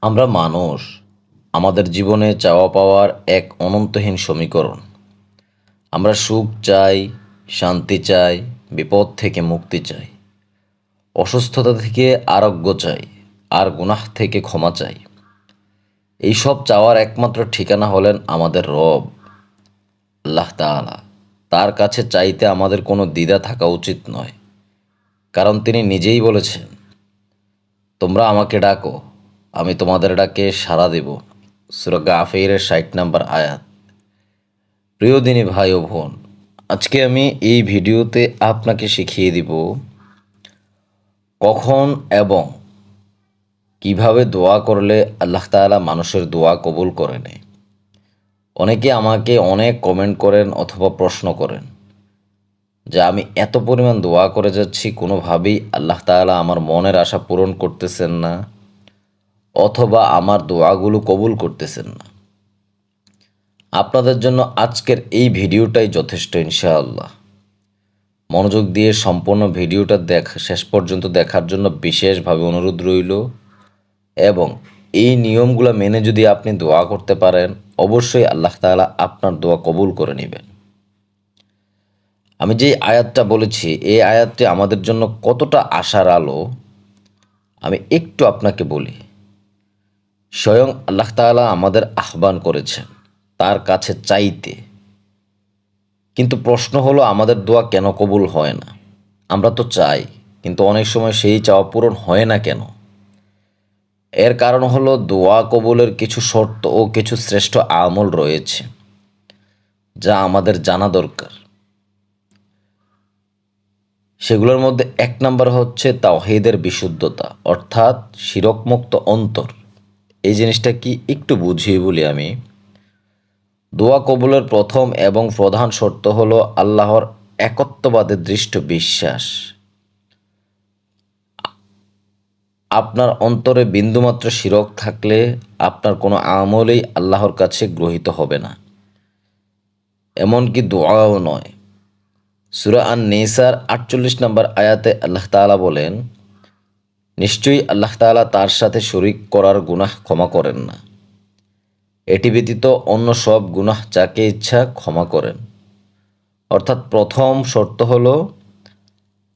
আমরা মানুষ, আমাদের জীবনে চাওয়া পাওয়ার এক অনন্তহীন সমীকরণ। আমরা সুখ চাই, শান্তি চাই, বিপদ থেকে মুক্তি চাই, অসুস্থতা থেকে আরোগ্য চাই, আর গুনাহ থেকে ক্ষমা চাই। এই সব চাওয়ার একমাত্র ঠিকানা হলেন আমাদের রব, আল্লাহ তাআলা। তার কাছে চাইতে আমাদের কোনো দ্বিধা থাকা উচিত নয়, কারণ তিনি নিজেই বলেছেন, তোমরা আমাকে ডাকো, আমি তোমাদের ডাকে সাড়া দেব। সূরা গাফিরের ৬০ নম্বর আয়াত। প্রিয় দিনী ভাই ও বোন, আজকে আমি এই ভিডিওতে আপনাকে শিখিয়ে দিব কখন এবং কিভাবে দোয়া করলে আল্লাহ তাআলা মানুষের দোয়া কবুল করে নেয়। অনেকে আমাকে অনেক কমেন্ট করেন অথবা প্রশ্ন করেন যে আমি এত পরিমাণ দোয়া করে যাচ্ছি, কোনোভাবেই আল্লাহ তাআলা আমার মনের আশা পূরণ করতেছেন না, অথবা আমার দোয়াগুলো কবুল করতেছেন না। আপনাদের জন্য আজকের এই ভিডিওটাই যথেষ্ট ইনশাআল্লাহ। মনোযোগ দিয়ে সম্পূর্ণ ভিডিওটা শেষ পর্যন্ত দেখার জন্য বিশেষভাবে অনুরোধ রইল, এবং এই নিয়মগুলো মেনে যদি আপনি দোয়া করতে পারেন, অবশ্যই আল্লাহ তাআলা আপনার দোয়া কবুল করে নেবেন। আমি যে আয়াতটা বলেছি, এই আয়াতটি আমাদের জন্য কতটা আশার আলো আমি একটু আপনাকে বলি। স্বয়ং আল্লাহ তাআলা আমাদের আহ্বান করেছেন তার কাছে চাইতে, কিন্তু প্রশ্ন হলো আমাদের দোয়া কেন কবুল হয় না? আমরা তো চাই, কিন্তু অনেক সময় সেই চাওয়া পূরণ হয় না কেন? এর কারণ হলো দোয়া কবুলের কিছু শর্ত ও কিছু শ্রেষ্ঠ আমল রয়েছে, যা আমাদের জানা দরকার। সেগুলোর মধ্যে ১ নম্বর হচ্ছে তাওহীদের বিশুদ্ধতা, অর্থাৎ শিরকমুক্ত অন্তর। এই জিনিসটা কি একটু বুঝিয়ে বলি আমি। দোয়া কবুলের প্রথম এবং প্রধান শর্ত হলো আল্লাহর একত্ববাদে দৃঢ় বিশ্বাস। আপনার অন্তরে বিন্দুমাত্র শিরক থাকলে আপনার কোনো আমলই আল্লাহর কাছে গ্রহীত হবে না, এমনকি দোয়াও নয়। সূরা আন-নিসার ৪৮ নম্বর আয়াতে আল্লাহ তাআলা বলেন, নিশ্চয়ই আল্লাহ তাআলা তার সাথে শরীক করার গুনাহ ক্ষমা করেন না। এটি ব্যতীত অন্য সব গুনাহ যাকে ইচ্ছা ক্ষমা করেন। অর্থাৎ প্রথম শর্ত হলো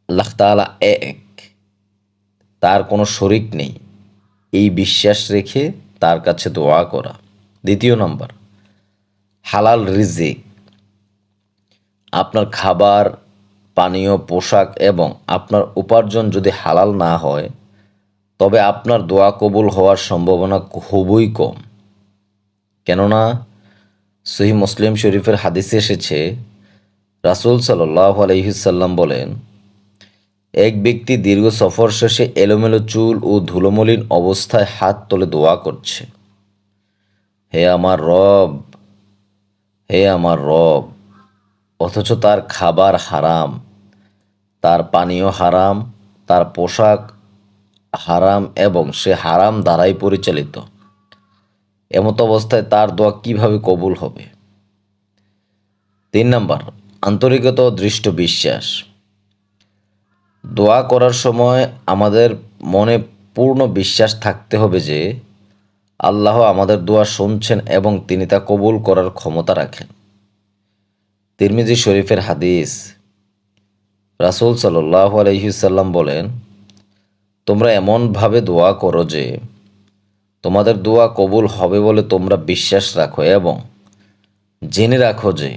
আল্লাহ তাআলা এক, তার কোনো শরীক নেই, এই বিশ্বাস রেখে তার কাছে দোয়া করা। দ্বিতীয় নম্বর, হালাল রিজিক। আপনার খাবার, পানীয়, পোশাক এবং আপনার উপার্জন যদি হালাল না হয়, তবে আপনার দোয়া কবুল হওয়ার সম্ভাবনা খুবই কম। কেননা সহিহ মুসলিম শরীফের হাদিসে এসেছে, রাসূল সাল্লাল্লাহু আলাইহি সাল্লাম বলেন, এক ব্যক্তি দীর্ঘ সফর শেষে এলোমেলো চুল ও ধুলোমলিন অবস্থায় হাত তুলে দোয়া করছে, হে আমার রব, হে আমার রব, অথচ তার খাবার হারাম, তার পানীয় হারাম, তার পোশাক হারাম এবং সে হারাম দ্বারাই পরিচালিত। এমত অবস্থায় তার দোয়া কিভাবে কবুল হবে? ৩ নম্বর, আন্তরিকতা ও দৃঢ় বিশ্বাস। দোয়া করার সময় আমাদের মনে পূর্ণ বিশ্বাস থাকতে হবে যে আল্লাহ আমাদের দোয়া শুনছেন এবং তিনি তা কবুল করার ক্ষমতা রাখেন। তিরমিজি শরীফের হাদিস, রাসূল সাল্লাল্লাহু আলাইহি সাল্লাম বলেন, তোমরা এমনভাবে দোয়া করো যে তোমাদের দোয়া কবুল হবে বলে তোমরা বিশ্বাস রাখো, এবং জেনে রাখো যে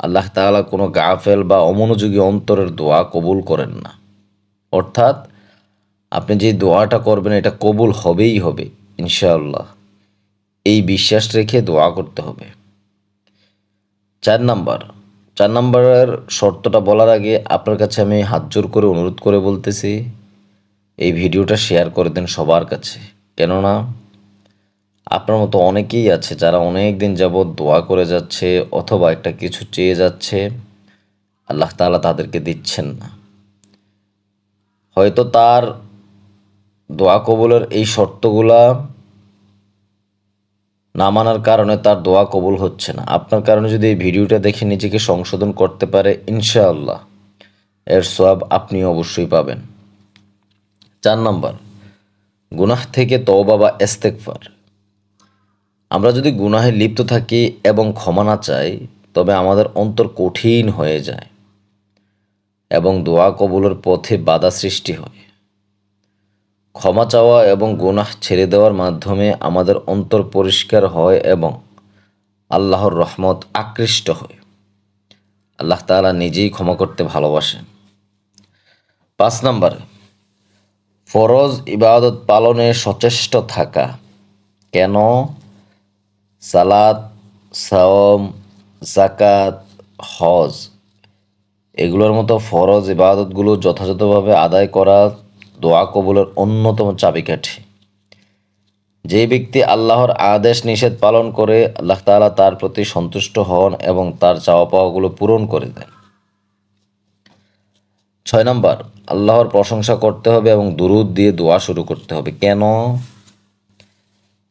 আল্লাহ তাআলা কোনো গাফেল বা অমনোযোগী অন্তরের দোয়া কবুল করেন না। অর্থাৎ আপনি যে দোয়াটা করবেন এটা কবুল হবেই হবে ইনশাআল্লাহ, এই বিশ্বাস রেখে দোয়া করতে হবে। ৪ নম্বরের শর্তটা বলার আগে আপনার কাছে আমি হাত জোর করে অনুরোধ করে বলতেছি, এই ভিডিওটা শেয়ার করে দেন সবার কাছে। কেননা আপনার মতো অনেকেই আছে যারা অনেক দিন যাবৎ দোয়া করে যাচ্ছে অথবা একটা কিছু চেয়ে যাচ্ছে, আল্লাহ তাআলা তাদেরকে দিচ্ছেন না। হয়তো তার দোয়া কবুলের এই শর্তগুলা না মানার কারণে তার দোয়া কবুল হচ্ছে না। আপনার কারণে যদি এই ভিডিওটা দেখে নিজেকে সংশোধন করতে পারে, ইনশাআল্লাহ এর সওয়াব আপনি অবশ্যই পাবেন। ৪ নম্বর, গুনাহ থেকে তওবা বা ইস্তেগফার। আমরা যদি গুনাহে লিপ্ত থাকি এবং ক্ষমা না চাই, তবে আমাদের অন্তর কঠিন হয়ে যায় এবং দোয়া কবুলের পথে বাধা সৃষ্টি হয়। ক্ষমা চাওয়া এবং গুনাহ ছেড়ে দেওয়ার মাধ্যমে আমাদের অন্তর পরিষ্কার হয় এবং আল্লাহর রহমত আকৃষ্ট হয়। আল্লাহ তাআলা নিজেই ক্ষমা করতে ভালোবাসেন। ৫ নাম্বার, ফরজ ইবাদত পালনে সচেষ্ট থাকা। কেন? সালাত, সাওম, যাকাত, হজ এগুলোর মতো ফরজ ইবাদতগুলো যথাযথভাবে আদায় করা দোয়া কবুলের অন্যতম চাবিকাঠি। যে ব্যক্তি আল্লাহর আদেশ নিষেধ পালন করে, আল্লাহ তাআলা তার প্রতি সন্তুষ্ট হন এবং তার চাওয়া পাওয়াগুলো পূরণ করে দেন। ৬ নাম্বার, আল্লাহর প্রশংসা করতে হবে এবং দুরূদ দিয়ে দোয়া শুরু করতে হবে। কেন?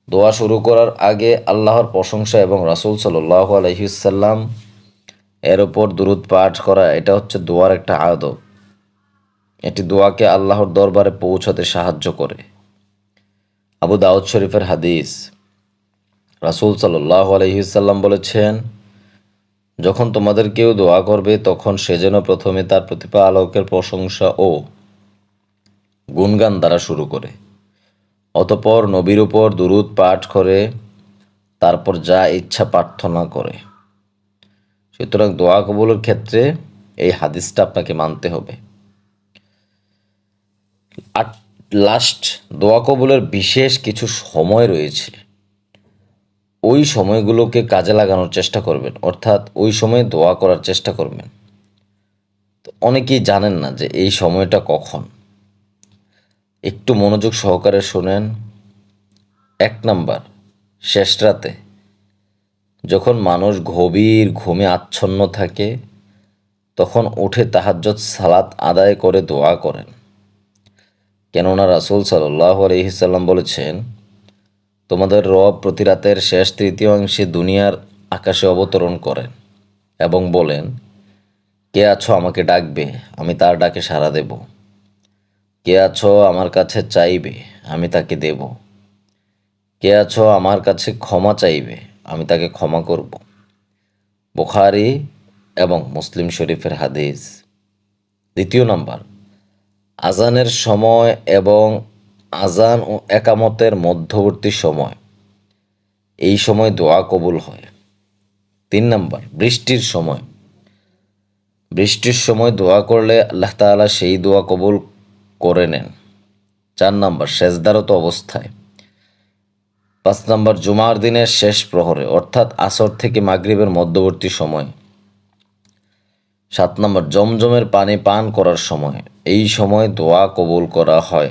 দোয়া শুরু করার আগে আল্লাহর প্রশংসা এবং রাসূল সাল্লাল্লাহু আলাইহি ওয়াসাল্লাম এর ওপর দুরূদ পাঠ করা, এটা হচ্ছে দোয়ার একটা আদব। এটি দোয়াকে আল্লাহর দরবারে পৌঁছাতে সাহায্য করে। আবু দাউদ শরীফের হাদিস, রাসূল সাল্লাল্লাহু আলাইহি ওয়াসাল্লাম বলেছেন, যখন তোমাদের কেউ দোয়া করবে তখন সে যেন প্রথমে তার প্রতিপালকের প্রশংসা ও গুণগান দ্বারা শুরু করে, অতঃপর নবীর উপর দুরূদ পাঠ করে, তারপর যা ইচ্ছা প্রার্থনা করে। সুতরাং দোয়া কবুলের ক্ষেত্রে এই হাদিসটা আপনাকে মানতে হবে। আর লাস্ট, দোয়া কবুলের বিশেষ কিছু সময় রয়েছে, ওই সময়গুলোকে কাজে লাগানোর চেষ্টা করবেন, অর্থাৎ ওই সময়ে দোয়া করার চেষ্টা করবেন। তো অনেকেই জানেন না যে এই সময়টা কখন। একটু মনোযোগ সহকারে শোনেন। ১ নাম্বার, শেষ রাতে, যখন মানুষ গভীর ঘুমে আচ্ছন্ন থাকে, তখন উঠে তাহাজ্জুদ সালাত আদায় করে দোয়া করেন। কেননা রাসূল সাল্লাল্লাহু আলাইহি সাল্লাম বলেছেন, তোমাদের রব প্রতি রাতের শেষ তৃতীয়াংশে দুনিয়ার আকাশে অবতরণ করেন এবং বলেন, কে আছো আমাকে ডাকবে, আমি তার ডাকে সাড়া দেব। কে আছো আমার কাছে চাইবে, আমি তাকে দেব। কে আছো আমার কাছে ক্ষমা চাইবে, আমি তাকে ক্ষমা করব। বুখারী এবং মুসলিম শরীফের হাদিস। ২য় নাম্বার, আজানের সময় এবং আজান ও একামতের মধ্যবর্তী সময়, এই সময় দোয়া কবুল হয়। ৩ নাম্বার, বৃষ্টির সময়, বৃষ্টির সময় দোয়া করলে আল্লাহ তাআলা সেই দোয়া কবুল করে নেন। ৪ নাম্বার, সেজদারত অবস্থায়। ৫ নাম্বার, জুমার দিনের শেষ প্রহরে, অর্থাৎ আসর থেকে মাগরিবের মধ্যবর্তী সময়। ৭ নাম্বার, জমজমের পানি পান করার সময়, এই সময় দোয়া কবুল করা হয়।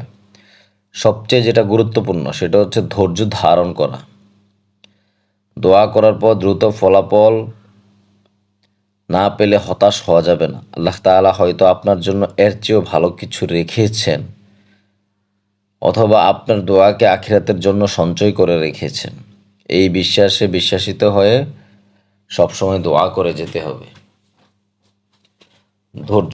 সবচেয়ে যেটা গুরুত্বপূর্ণ সেটা হচ্ছে ধৈর্য ধারণ করা। দোয়া করার পর দ্রুত ফলাফল না পেলে হতাশ হওয়া যাবে না। আল্লাহ তাআলা হয়তো আপনার জন্য এর চেয়েও ভালো কিছু রেখেছেন, অথবা আপনার দোয়াকে আখিরাতের জন্য সঞ্চয় করে রেখেছেন। এই বিশ্বাসে বিশ্বাসিত হয়ে সবসময় দোয়া করে যেতে হবে। ধৈর্য